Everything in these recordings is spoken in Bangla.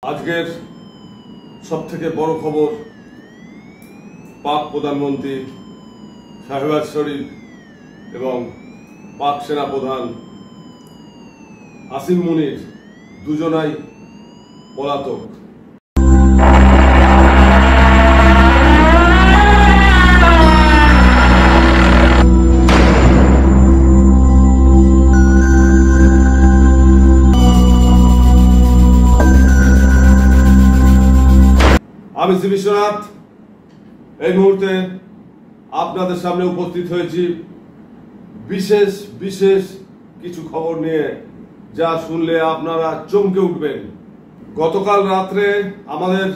আজকের সবথেকে বড় খবর, পাক প্রধানমন্ত্রী শাহবাজ শরীফ এবং পাক সেনাপ্রধান আসিম মুনির দুজনাই পলাতক। আমি শ্রী বিশ্বনাথ এই মুহূর্তে আপনাদের সামনে উপস্থিত হয়েছি বিশেষ বিশেষ কিছু খবর নিয়ে, যা শুনলে আপনারা চমকে উঠবেন। গতকাল রাত্রে আমাদের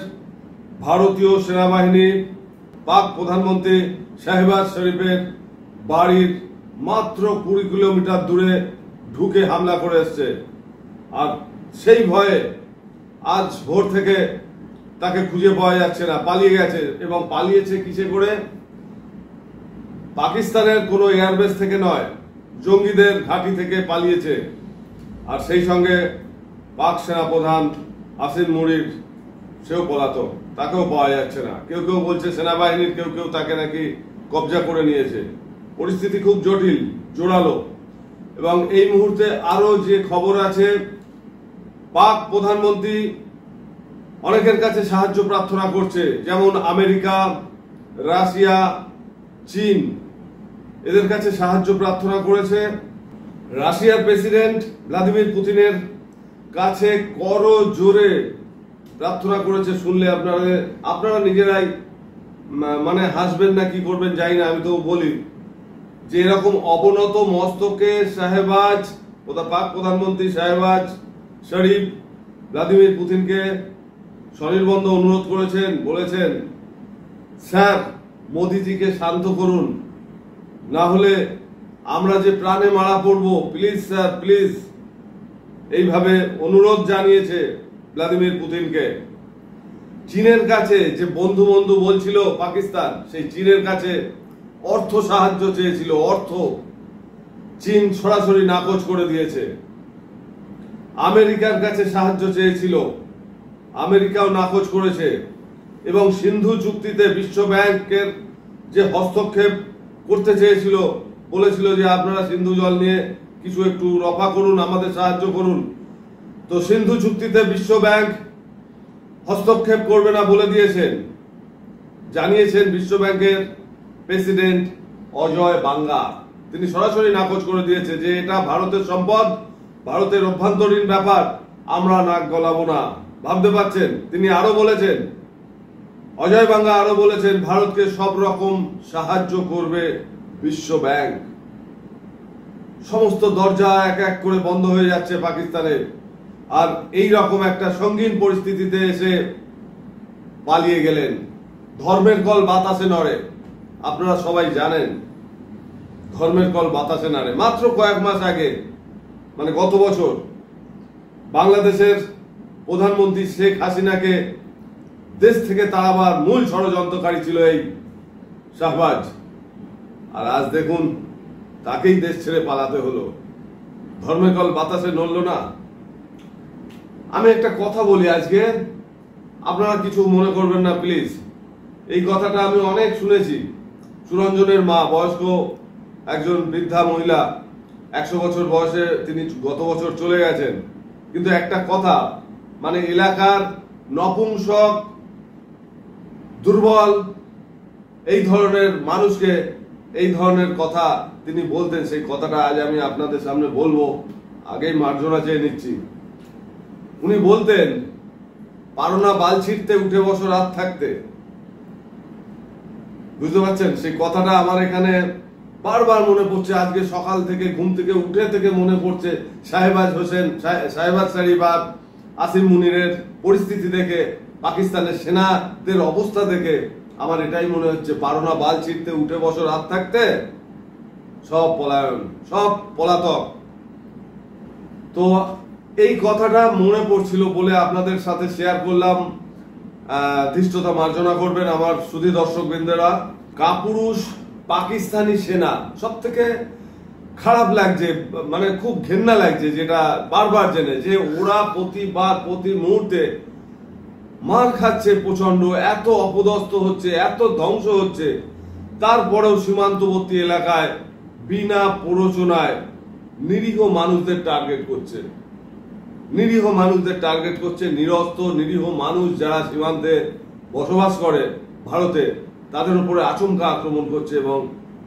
ভারতীয় সেনাবাহিনী পাক প্রধানমন্ত্রী শাহবাজ শরীফের বাড়ির মাত্র 20 কিলোমিটার দূরে ঢুকে হামলা করে এসছে। আর সেই ভয়ে আজ ভোর থেকে তাকে খুঁজে পাওয়া যাচ্ছে না, পালিয়ে গেছে। এবং পালিয়েছে কিসে করে? পাকিস্তানের কোনো এয়ারবেস থেকে নয়, জঙ্গিদের ঘাঁটি থেকে পালিয়েছে। আর সেই সঙ্গে পাক সেনাপ্রধান আসিম মুনির সেও পলাতক, তাকেও পাওয়া যাচ্ছে না। কেউ কেউ বলছে সেনাবাহিনীর কেউ কেউ তাকে নাকি কবজা করে নিয়েছে। পরিস্থিতি খুব জটিল, জোরালো। এবং এই মুহূর্তে আরো যে খবর আছে, পাক প্রধানমন্ত্রী অনেকের কাছে সাহায্য প্রার্থনা করছে, যেমন আমেরিকা, রাশিয়া, চীন, এদের কাছে সাহায্য প্রার্থনা করেছে। রাশিয়ার প্রেসিডেন্ট ভ্লাদিমির পুতিনের কাছে করো জোরে প্রার্থনা করেছে। শুনলে আপনারা নিজেরাই মানে হাসবেন না কি করবেন জানি না। আমি তো বলি যে এরকম অবনত মস্তকে পাক প্রধানমন্ত্রী শাহবাজ শরীফ ভ্লাদিমির পুতিনকে স্বনির্বন্ধ অনুরোধ করেছেন, বলেছেন, স্যার মোদিজিকে শান্ত করুন, না হলে আমরা যে প্রাণে মারা পড়বো, প্লিজ স্যার প্লিজ। এইভাবে অনুরোধ জানিয়েছে ভ্লাদিমির পুতিনকে। চীনের কাছে যে বন্ধু বন্ধু বলছিল পাকিস্তান, সেই চীনের কাছে অর্থ সাহায্য চেয়েছিল, অর্থ। চীন সরাসরি নাকচ করে দিয়েছে। আমেরিকার কাছে সাহায্য চেয়েছিল, আমেরিকাও নাকচ করেছে। এবং সিন্ধু চুক্তিতে বিশ্ব ব্যাংকের যে হস্তক্ষেপ করতে চেয়েছিল, বলেছিল যে আপনারা সিন্ধু জল নিয়ে কিছু একটু রফা করুন, আমাদের সাহায্য করুন। তো সিন্ধু চুক্তিতে বিশ্ব ব্যাংক হস্তক্ষেপ করবে না বলে দিয়েছেন, জানিয়েছেন বিশ্ব ব্যাংকের প্রেসিডেন্ট অজয় বাঙ্গা। তিনি সরাসরি নাকচ করে দিয়েছে যে এটা ভারতের সম্পদ, ভারতের অভ্যন্তরীণ ব্যাপার, আমরা নাক গলাবো না। ভাবতে পারছেন? তিনি আরো বলেছেন, অজয় বাঙ্গা আরো বলেছেন, ভারতকে সব রকম সাহায্য করবে বিশ্ব ব্যাংক। সমস্ত দরজা এক এক করে বন্ধ হয়ে যাচ্ছে পাকিস্তানে। আর এই রকম একটা সঙ্গীন পরিস্থিতিতে এসে পালিয়ে গেলেন। ধর্মের কল বাতাসে নড়ে, আপনারা সবাই জানেন ধর্মের কল বাতাসে নাড়ে। মাত্র কয়েক মাস আগে, মানে গত বছর, বাংলাদেশের প্রধানমন্ত্রী শেখ হাসিনাকে দেশ থেকে তাড়াবার মূল ষড়যন্ত্রকারী ছিল এই শাহবাজ। আর আজ দেখুন তাকেই দেশ ছেড়ে পালাতে হলো। ধর্মের কল বাতাসে নড়ল না। আমি একটা কথা বলি আজকে, আপনারা কিছু মনে করবেন না প্লিজ। এই কথাটা আমি অনেক শুনেছি। সুরঞ্জনের মা, বয়স্ক একজন বৃদ্ধা মহিলা, 100 বছর বয়সে, তিনি গত বছর চলে গেছেন। কিন্তু একটা কথা, মানে এলাকার নপুংসক, দুর্বল, এই ধরনের মানুষকে এই ধরনের কথা তিনি বলতেন। সেই কথাটা আজ আমি আপনাদের সামনে বলবো। আগেই মার্জনা চেয়ে নিচ্ছি। উনি বলতেন, পারো না বাল ছিঁড়তে, উঠে বসো রাত থাকতে। বুঝতে পারছেন? সেই কথাটা আমার এখানে বারবার মনে পড়ছে। আজকে সকাল থেকে ঘুম থেকে উঠে থেকে মনে পড়ছে শাহবাজ শরীফ আর আসিম মুনিরের পরিস্থিতি দেখে, পাকিস্তানের সেনাদের অবস্থা দেখে আমার এটাই মনে হচ্ছে, পারো না বাল ছিঁড়তে, উঠে বসো রাত থাকতে। সব পলায়ন, সব পলাতক। তো এই কথাটা মনে পড়ছিল বলে আপনাদের সাথে শেয়ার করলাম। ধৃষ্টতা মার্জনা করবেন আমার সুধী দর্শক বৃন্দেরা। কাপুরুষ পাকিস্তানি সেনা, সব থেকে খারাপ লাগছে, মানে খুব ঘেন্না লাগছে, যেটা বারবার জেনে যে ওরা প্রতিবার প্রতি মুহূর্তে মার খাচ্ছে প্রচন্ড, এত অপদস্থ হচ্ছে, এত ধ্বংস হচ্ছে, তারপরেও সীমান্তবর্তী এলাকায় বিনা প্ররোচনায় নিরীহ মানুষদের টার্গেট করছে। নিরীহ মানুষদের টার্গেট করছে, নিরস্ত্র নিরীহ মানুষ যারা সীমান্তে বসবাস করে ভারতে, তাদের উপরে আচমকা আক্রমণ করছে এবং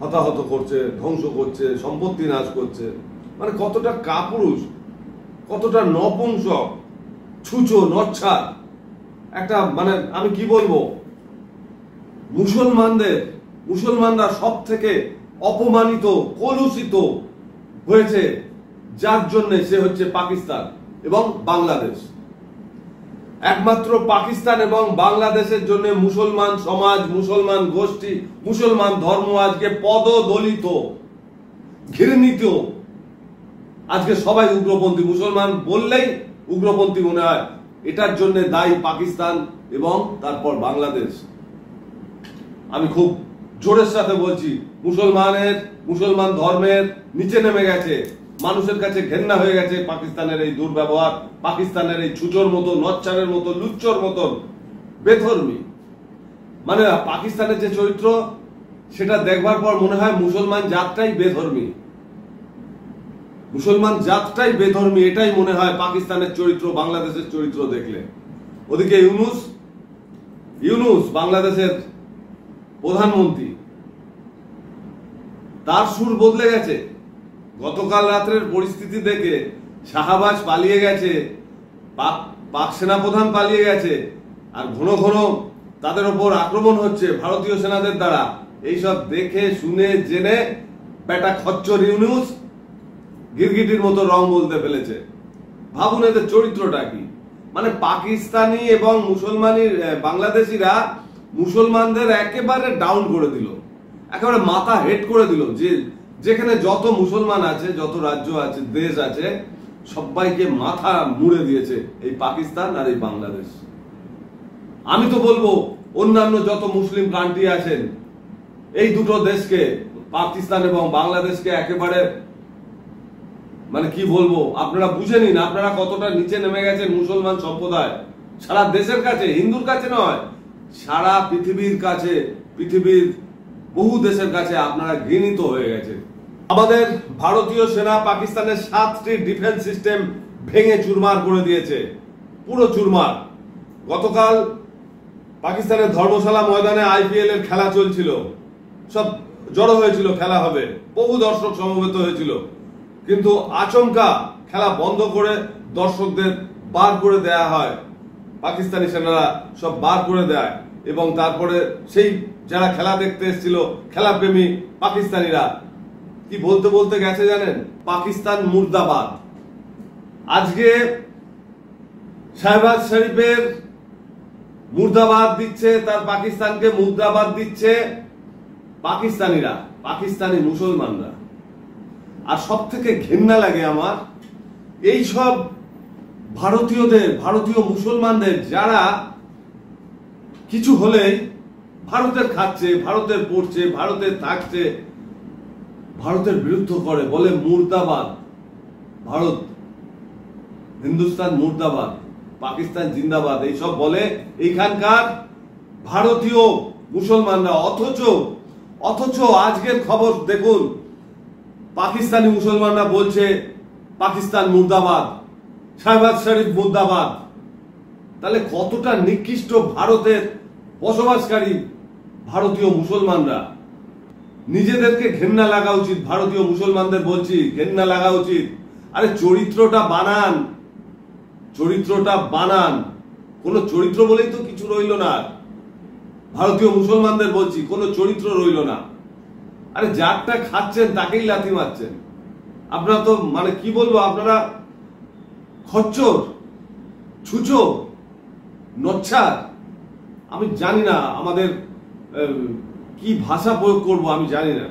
হতাহত করছে, ধ্বংস করছে, সম্পত্তি নাশ করছে। মানে কতটা কাপুরুষ, কতটা নপুংসক, ছুঁচো নচ্ছা একটা, মানে আমি কি বলবো, মুসলমানরা সব থেকে অপমানিত, কলুষিত হয়েছে যার জন্য, সে হচ্ছে পাকিস্তান এবং বাংলাদেশ। একমাত্র পাকিস্তান এবং বাংলাদেশের জন্য মুসলমান সমাজ, মুসলমান গোষ্ঠী, মুসলমান ধর্ম আজকে পদদলিত, ঘৃণিত। আজকে সবাই উগ্রপন্থী, মুসলমান বললেই উগ্রপন্থী মনে হয়। এটার জন্য দায়ী পাকিস্তান এবং তারপর বাংলাদেশ। আমি খুব জোরের সাথে বলছি, মুসলমান ধর্মের নিচে নেমে গেছে, মানুষের কাছে ঘেন্না হয়ে গেছে পাকিস্তানের এই দুর্ব্যবহার, পাকিস্তানের এই ছুচোর মতো, নচ্চারের মতো, লুচ্চর মতন বেধর্মী। মানে পাকিস্তানের যে চরিত্র, সেটা দেখবার পর মনে হয় মুসলমান জাতটাই বেধর্মী, মুসলমান জাতটাই বেধর্মী, এটাই মনে হয় পাকিস্তানের চরিত্র, বাংলাদেশের চরিত্র দেখলে। ওদিকে ইউনুস বাংলাদেশের প্রধানমন্ত্রী, তার সুর বদলে গেছে। গতকাল রাত্রের পরিস্থিতি দেখে শাহবাজ পালিয়ে গেছে, পাক সেনাপ্রধান পালিয়ে গেছে, আর ঘন ঘন তাদের ওপর আক্রমণ হচ্ছে ভারতীয় সেনাদের দ্বারা। এইসব দেখে শুনে জেনে বেটা খচ্চর ইউনুস গিরগিটির মতো রং বলতে ফেলেছে। ভাবুন এদের চরিত্রটা কি। মানে পাকিস্তানি এবং বাংলাদেশিরা মুসলমানদের একেবারে ডাউন করে দিল, একেবারে মাথা হেট করে দিল। যেখানে যত মুসলমান আছে, যত রাজ্য আছে, দেশ আছে, সবাইকে মাথা মুড়ে দিয়েছে এই পাকিস্তান আর এই বাংলাদেশ। আমি তো বলবো অন্যান্য যত মুসলিম কান্ট্রি আছেন, এই দুটো দেশকে, পাকিস্তান এবং বাংলাদেশকে একেবারে, মানে কি বলবো, আপনারা বুঝে নিন আপনারা কতটা নিচে নেমে গেছেন মুসলমান সম্প্রদায়। সারা দেশের কাছে, হিন্দুর কাছে নয়, সারা পৃথিবীর কাছে, পৃথিবীর বহু দেশের কাছে আপনারা ঘৃণিত হয়ে গেছে। আমাদের ভারতীয় সেনা পাকিস্তানের 7টি ডিফেন্স সিস্টেম ভেঙে চুরমার করে দিয়েছে, পুরো চুরমার। গতকাল পাকিস্তানের ধর্মশালা ময়দানে IPL এর খেলা চলছিল, সব জড়ো হয়েছিল, খেলা হবে, বহু দর্শক সমবেত হয়েছিল, কিন্তু আচমকা খেলা বন্ধ করে দর্শকদের বার করে দেয়া হয়, পাকিস্তানি সেনারা সব বার করে দেয়। এবং তারপরে সেই যারা খেলা দেখতে এসেছিল, খেলাপ্রেমী পাকিস্তানিরা কি বলতে বলতে গেছে জানেন? পাকিস্তান মুর্দাবাদ। আজকে শাহবাজ শরীফের মুর্দাবাদ দিচ্ছে, তার পাকিস্তানকে মুর্দাবাদ দিচ্ছে পাকিস্তানিরা, পাকিস্তানি মুসলমানরা। আর সব থেকে ঘেন্না লাগে আমার এই সব ভারতীয়দের, ভারতীয় মুসলমানদের, যারা কিছু হলেই ভারতের খাচ্ছে, ভারতের পড়ছে, ভারতের থাকছে, ভারতের বিরুদ্ধে করে, বলে মুর্দাবাদ, ভারত, হিন্দুস্তান মুর্দাবাদ, পাকিস্তান জিন্দাবাদ, এইসব বলে এইখানকার ভারতীয় মুসলমানরা। অথচ আজকের খবর দেখুন, পাকিস্তানি মুসলমানরা বলছে পাকিস্তান মুর্দাবাদ, শাহবাজ শরীফ মুর্দাবাদ। তাহলে কতটা নিকৃষ্ট ভারতের বসবাসকারী ভারতীয় মুসলমানরা। নিজেদেরকে ঘেন্না লাগা উচিত, ভারতীয় মুসলমানদের বলছি ঘেন্না লাগা উচিত। আরে চরিত্রটা বানান, কোন চরিত্র বলেই তো কিছু রইল না। ভারতীয় মুসলমানদের বলছি, কোন চরিত্র রইল না। আরে যারটা খাচ্ছেন তাকেই লাথি মারছেন। আপনারা তো, মানে কি বলবো, আপনারা খচ্চর, ছুঁচো, নচ্ছার। আমি জানি না আমাদের কি ভাষা প্রয়োগ করব, আমি জানি না।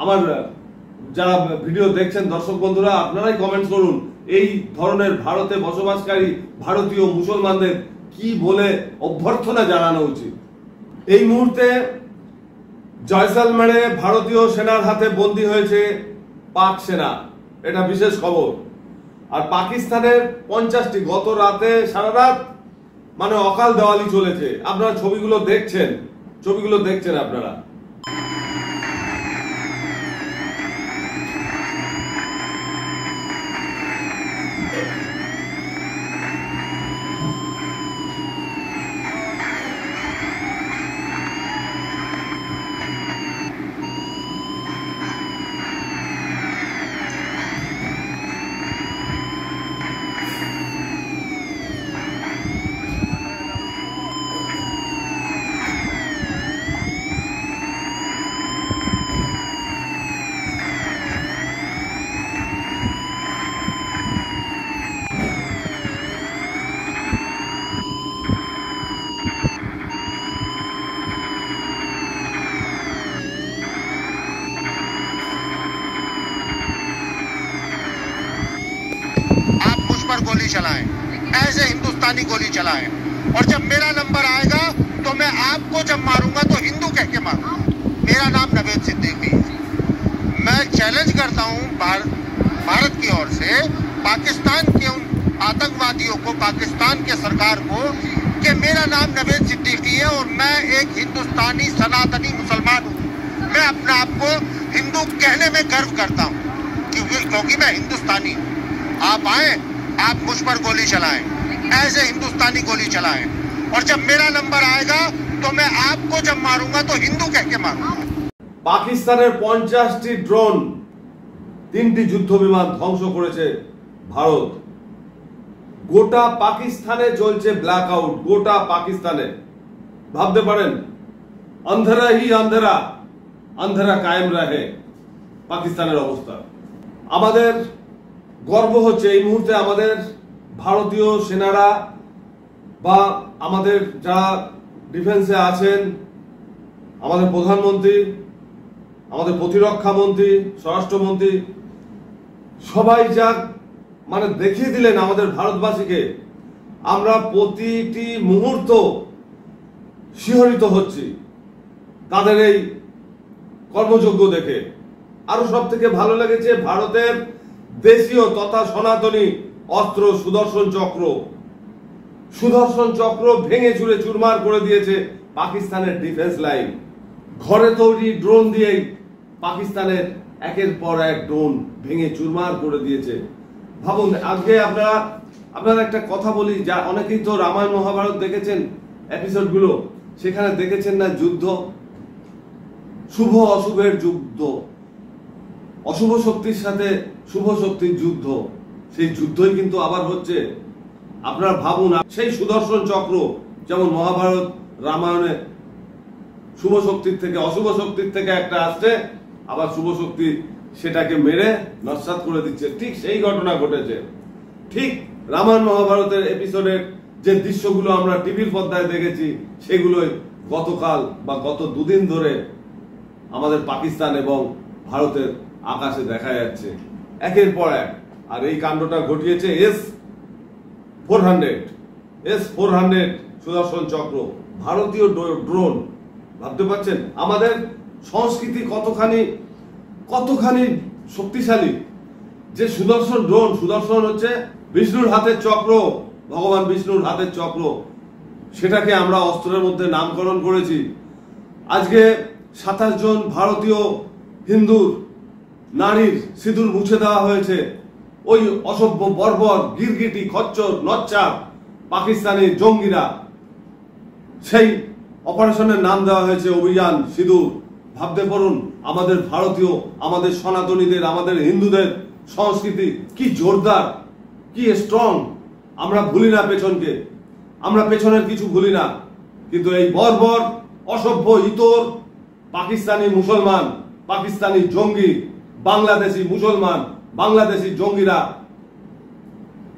আমার যারা ভিডিও দেখছেন দর্শক বন্ধুরা, আপনারাই কমেন্ট করুন এই ধরনের ভারতে বসবাসকারী ভারতীয় মুসলমানদের কি বলে অভ্যর্থনা জানানো উচিত। এই মুহূর্তে জয়সালমেরে ভারতীয় সেনার হাতে বন্দী হয়েছে পাক সেনা, এটা বিশেষ খবর। আর পাকিস্তানের 50টি, গত রাতে সারা রাত মানে অকাল দেওয়ালি চলেছে। আপনারা ছবিগুলো দেখছেন আপনারা। गोली चलाएं, ऐसे हिंदुस्तानी गोली चलाएं, और जब मेरा नंबर आएगा तो मैं आपको जब मारूंगा तो हिंदू कह के मारूंगा। मेरा नाम नवेद सिद्दीकी है। मैं चैलेंज करता हूं भारत की ओर से पाकिस्तान के उन आतंकवादियों को, पाकिस्तान के सरकार को, कि मेरा नाम नवेद सिद्दीकी है और मैं एक हिंदुस्तानी सनातनी मुसलमान हूँ। मैं अपने आप को हिंदू कहने में गर्व करता हूँ क्योंकि मैं हिंदुस्तानी हूँ। आप आए, आप मुझ पर गोली चलाएं, ऐसे हिंदुस्तानी गोली चलाएं, और जब मेरा नंबर आएगा तो मैं आपको जब मारूंगा तो हिंदू कह के मारूंगा। পাকিস্তানের 50টি ড্রোন, 3টি যুদ্ধ বিমান ধ্বংস করেছে ভারত। গোটা পাকিস্তানে চলছে ব্ল্যাক আউট, গোটা পাকিস্তানে। ভাবতে পারেন, अंधेरा ही अंधेरा, अंधेरा कायम रहे পাকিস্তানের অবস্থা। আমাদের গর্ব হচ্ছে এই মুহূর্তে আমাদের ভারতীয় সেনারা বা আমাদের যারা ডিফেন্সে আছেন, আমাদের প্রধানমন্ত্রী, আমাদের প্রতিরক্ষা মন্ত্রী, স্বরাষ্ট্রমন্ত্রী, সবাই যা মানে দেখিয়ে দিলেন আমাদের ভারতবাসীকে। আমরা প্রতিটি মুহূর্ত শিহরিত হচ্ছি তাদের এই কর্মযোগ্য দেখে। আরো সব থেকে ভালো লেগেছে ভারতের দেশীয় তথা সনাতনী অস্ত্র সুদর্শন চক্র ভেঙে চুরে চুরমার করে দিয়েছে পাকিস্তানের ডিফেন্স লাইন। ঘরে তৈরি ড্রোন দিয়েই পাকিস্তানের একের পর এক ড্রোন ভেঙে চুরমার করে দিয়েছে। ভাবুন, আজকে আপনারা একটা কথা বলি, যা অনেকেই তো রামায়ণ মহাভারত দেখেছেন এপিসোডগুলো, সেখানে দেখেছেন না যুদ্ধ, শুভ অশুভের যুদ্ধ, অশুভ শক্তির সাথে শুভ শক্তির যুদ্ধ। সেই যুদ্ধই কিন্তু আবার হচ্ছে। আপনারা ভাবুন, সেই সুদর্শন চক্র যেমন মহাভারত রামায়ণে শুভ শক্তির থেকে অশুভ শক্তির থেকে একটা আসছে, আবার শুভ শক্তি সেটাকে মেরে নস্যাৎ করে দিচ্ছে। ঠিক সেই ঘটনা ঘটেছে। ঠিক রামায়ণ মহাভারতের এপিসোডের যে দৃশ্যগুলো আমরা টিভির পর্দায় দেখেছি, সেগুলোই গতকাল বা গত দুদিন ধরে আমাদের পাকিস্তান এবং ভারতের আকাশে দেখা যাচ্ছে একের পর এক। আর এই কাণ্ডটা ঘটিয়েছে S-400 সুদর্শন চক্র, ভারতীয় ড্রোন। ভাবতে পারছেন আমাদের সংস্কৃতি কতখানি শক্তিশালী। যে সুদর্শন ড্রোন, সুদর্শন হচ্ছে বিষ্ণুর হাতের চক্র, ভগবান বিষ্ণুর হাতের চক্র, সেটাকে আমরা অস্ত্রের মধ্যে নামকরণ করেছি। আজকে 27 জন ভারতীয় হিন্দুর নারীর সিঁদুর মুছে দেওয়া হয়েছে ওই অসভ্য বর্বর গিরগিটি খচ্চর নচ্চার পাকিস্তানি জঙ্গিরা। সেই অপারেশনের নাম দেওয়া হয়েছে অভিযান সিঁদুর। ভাবতে পারুন আমাদের ভারতীয়, আমাদের সনাতনীদের, আমাদের হিন্দুদের সংস্কৃতি কি জোরদার, কি স্ট্রং। আমরা ভুলি না পেছনকে, আমরা পেছনের কিছু ভুলি না। কিন্তু এই বর্বর অসভ্য ইতর পাকিস্তানি মুসলমান, পাকিস্তানি জঙ্গি, বাংলাদেশি মুসলমান, বাংলাদেশি জঙ্গিরা,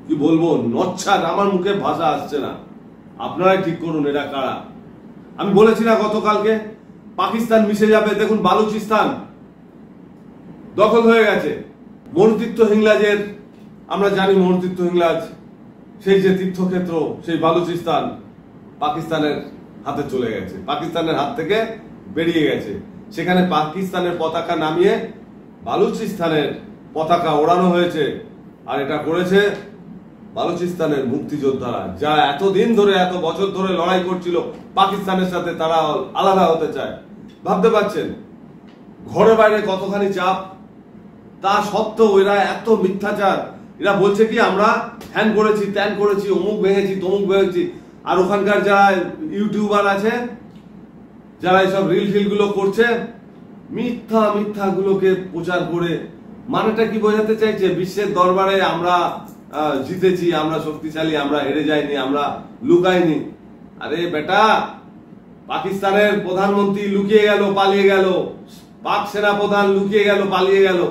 কি বলবো, নচ্ছার, আমার মুখে ভাষা আসছে না। আপনারাই ঠিক করুন এরা কারা। আমি বলেছি না গতকালকে পাকিস্তান মিশে যাবে। দেখুন বালুচিস্তান দখল হয়ে গেছে। মরুতীর্থ হিংলাজের, আমরা জানি মরুতীর্থ হিংলাজ সেই যে তীর্থক্ষেত্র, সেই বালুচিস্তান পাকিস্তানের হাতে চলে গেছে, পাকিস্তানের হাত থেকে বেরিয়ে গেছে। সেখানে পাকিস্তানের পতাকা নামিয়ে বালুচিস্তানের পতাকা ওড়ানো হয়েছে। আর এটা করেছে বালুচিস্তানের মুক্তিযোদ্ধারা, যা এতদিন ধরে এত বছর ধরে লড়াই করছিল পাকিস্তানের সাথে, তারা আলাদা হতে চায়। ভাবতে পারছেন ঘরে বাইরে কতখানি চাপ, তা সত্ত্বেও এরা এত মিথ্যাচার। এরা বলছে কি আমরা হ্যান করেছি, ত্যান করেছি, অমুক ভেঙেছি, তমুক ভেঙেছি। আর ওখানকার যারা ইউটিউবার আছে, যারা এইসব রিল ফিল গুলো করছে, মিথ্যা গুলোকে প্রচার করে মানেটা কি বোঝাতে চাইছে? বিশ্বের দরবারে আমরা জিতেছি, আমরা শক্তিশালী, আমরা হেরে যাইনি, আমরা লুকাইনি। আরে বেটা, পাকিস্তানের প্রধানমন্ত্রী লুকিয়ে গেল, পালিয়ে গেল, পাক সেনা প্রধান লুকিয়ে গেল, পালিয়ে গেল।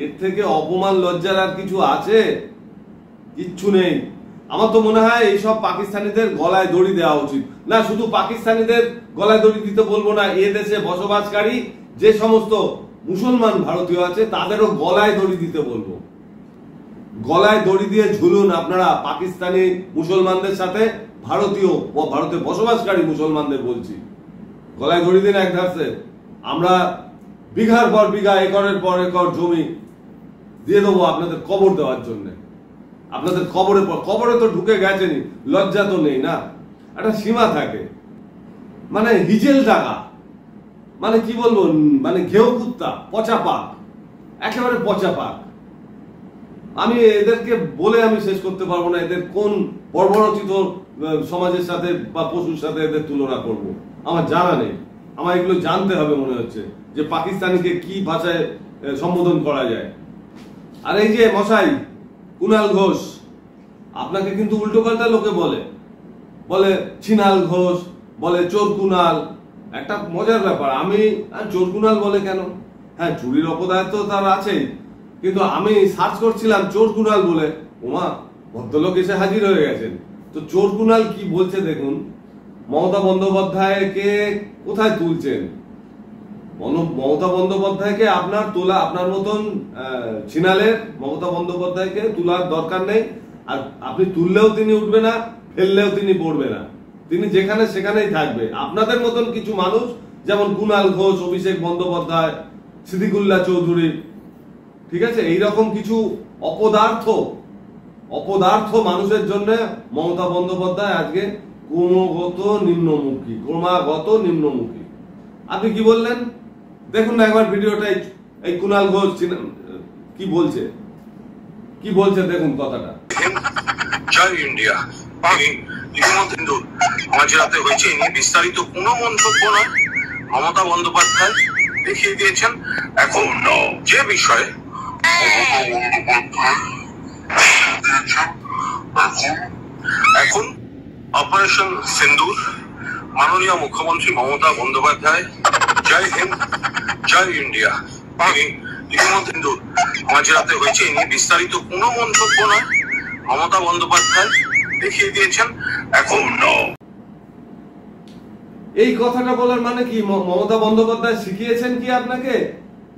এর থেকে অপমান লজ্জার আর কিছু আছে? কিচ্ছু নেই। আমার তো মনে হয় এইসব পাকিস্তানিদের গলায় দড়ি দেওয়া উচিত। না, শুধু পাকিস্তানিদের গলায় দড়ি দিতে বলবো না, এ দেশে বসবাসকারী যে সমস্ত মুসলমান ভারতীয় আছে তাদেরও গলায় দড়ি দিতে বলবো। গলায় দড়ি দিয়ে ঝুলুন আপনারা পাকিস্তানি মুসলমানদের সাথে, ভারতে বসবাসকারী মুসলমানদের বলছি, গলায় দড়ি দিন এক ধাপে। আমরা বিঘার পর বিঘা, একরের পর একর জমি দিয়ে দেবো আপনাদের কবর দেওয়ার জন্য। আপনাদের কবরে তো ঢুকে গেছেনি, লজ্জা তো নেই না? একটা সীমা থাকে। মানে হিজেল টাকা, মানে কি বলবো, মানে ঘেউ কুত্তা, পচা পাক, একেবারে পচা পাক। আমি এদেরকে বলে আমি শেষ করতে পারবো না। এদের কোন বর্বরচিত সমাজের সাথে বা পশুর সাথে এদের তুলনা করব, আমার জানা নেই। আমার এগুলো জানতে হবে মনে হচ্ছে, যে পাকিস্তানিকে কি ভাষায় সম্বোধন করা যায়। আর এই যে মশাই কুণাল ঘোষ, আপনাকে কিন্তু উল্টো পাল্টা লোকে বলে ছিনাল ঘোষ, বলে চোর কুণাল। একটা মজার ব্যাপার, আমি চোর কুণাল বলে কেন? হ্যাঁ, চুরির অপদায় তো তার আছেই, কিন্তু আমি সার্চ করছিলাম চোর কুণাল বলে, ওমা, ভদ্রলোক এসে হাজির হয়ে গেছেন। তো চোর কুণাল কি বলছে দেখুন। মমতা বন্দ্যোপাধ্যায়কে কোথায় তুলছেন? মমতা বন্দ্যোপাধ্যায়কে আপনার মতন ছিনালের মমতা বন্দ্যোপাধ্যায়কে তোলার দরকার নেই। আর আপনি তুললেও তিনি উঠবে না, ফেললেও তিনি পড়বে না, তিনি যেখানে সেখানেই থাকবে। আপনাদের মতন কিছু মানুষ, যেমন কুণাল ঘোষ, অভিষেক বন্দ্যোপাধ্যায়, সিদ্দিকুল্লাহ চৌধুরী, ঠিক আছে, এইরকম কিছু অপদার্থ মানুষের জন্য মমতা বন্দ্যোপাধ্যায় আজকে ক্রমাগত নিম্নমুখী। আপনি কি বললেন দেখুন না একবার ভিডিওটা। এই কুণাল ঘোষ কি বলছে দেখুন কথাটা। জয় ইন্ডিয়া। ইতিমধ্যে মাঝ রাতে হয়েছে, এ নিয়ে বিস্তারিত কোনো মন্তব্য নয়। মমতা বন্দ্যোপাধ্যায় দেখিয়ে দিয়েছেন এখন যে বিষয়ে এখন অপারেশন সিন্দুর। মাননীয় মুখ্যমন্ত্রী মমতা বন্দ্যোপাধ্যায়, জয় হিন্দ, জয় ইন্ডিয়া। ইতিমধ্যে মাঝ রাতে হয়েছে, এ নিয়ে বিস্তারিত কোনো মন্তব্য নয়। মমতা বন্দ্যোপাধ্যায় দেখিয়ে দিয়েছেন এখন। এই কথাটা বলার মানে কি? মমতা বন্দ্যোপাধ্যায় শিখিয়েছেন কি আপনাকে,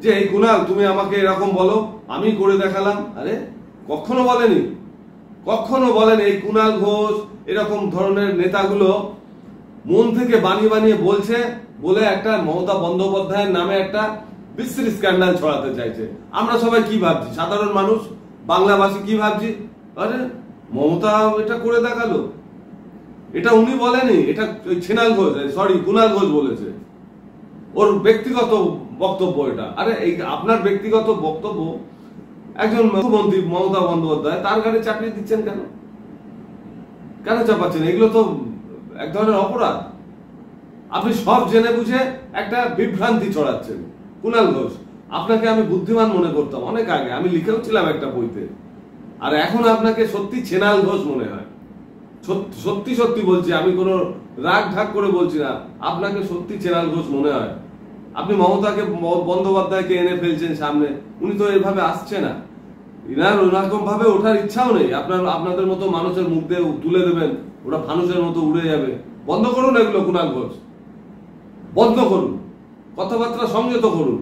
যে এই কুণাল তুমি আমাকে এরকম বলো, আমি করে দেখালাম? আরে কখনো বলেনি। এই কুণাল ঘোষ এরকম ধরনের নেতাগুলো মন থেকে বানিয়ে বলে একটা মমতা বন্দ্যোপাধ্যায়ের নামে একটা বিশ্রী স্ক্যান্ডাল ছড়াতে চাইছে। আমরা সবাই কি ভাবছি, সাধারণ মানুষ বাংলাভাষী কি ভাবছি? আরে মমতা এটা করে দেখালো, এটা উনি বলেনি, এটা কুণাল ঘোষ বলেছে। ওর ব্যক্তিগত বক্তব্য এটা। আরে এই আপনার ব্যক্তিগত বক্তব্য একজন মুখ্যমন্ত্রী মমতা বন্দ্যোপাধ্যায়, তার ঘাড়ে চাপিয়ে দিচ্ছেন কেন চাপাচ্ছেন? এগুলো তো এক ধরনের অপরাধ। আপনি সব জেনে বুঝে একটা বিভ্রান্তি ছড়াচ্ছেন। কুণাল ঘোষ, আপনাকে আমি বুদ্ধিমান মনে করতাম অনেক আগে, আমি লিখেও ছিলাম একটা বইতে। আর এখন আপনাকে সত্যি ছেনাল ঘোষ মনে হয়। সত্যি বলছি, আমি কোনো রাগ ঢাক করে বলছি না, আপনাকে সত্যি ছেনাল ঘোষ মনে হয়। আপনি মমতাকে বন্দ্যোপাধ্যায়কে এনে ফেলছেন সামনে, উনি তো এভাবে আসছে না, ইনার ওরকম ভাবে ওঠার ইচ্ছাও নেই। আপনাদের মতো মানুষের মুখ দিয়ে তুলে দেবেন, ওরা ফানুসের মতো উড়ে যাবে। বন্ধ করুন এগুলো কুণাল ঘোষ, বন্ধ করুন, কথাবার্তা সংযত করুন।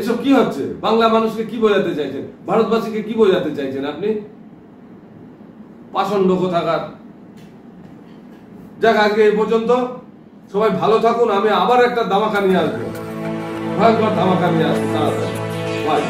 এসব কি হচ্ছে? বাংলা মানুষকে কি বোঝাতে চাইছেন? ভারতবাসীকে কি বোঝাতে চাইছেন আপনি? পাষণ্ড কোথাকার। যাক, আজকে এই পর্যন্ত। সবাই ভালো থাকুন। আমি আবার একটা ধামাকা নিয়ে আসবো, ভয়ঙ্কর ধামাকা নিয়ে আসবো তাড়াতাড়ি। বাই।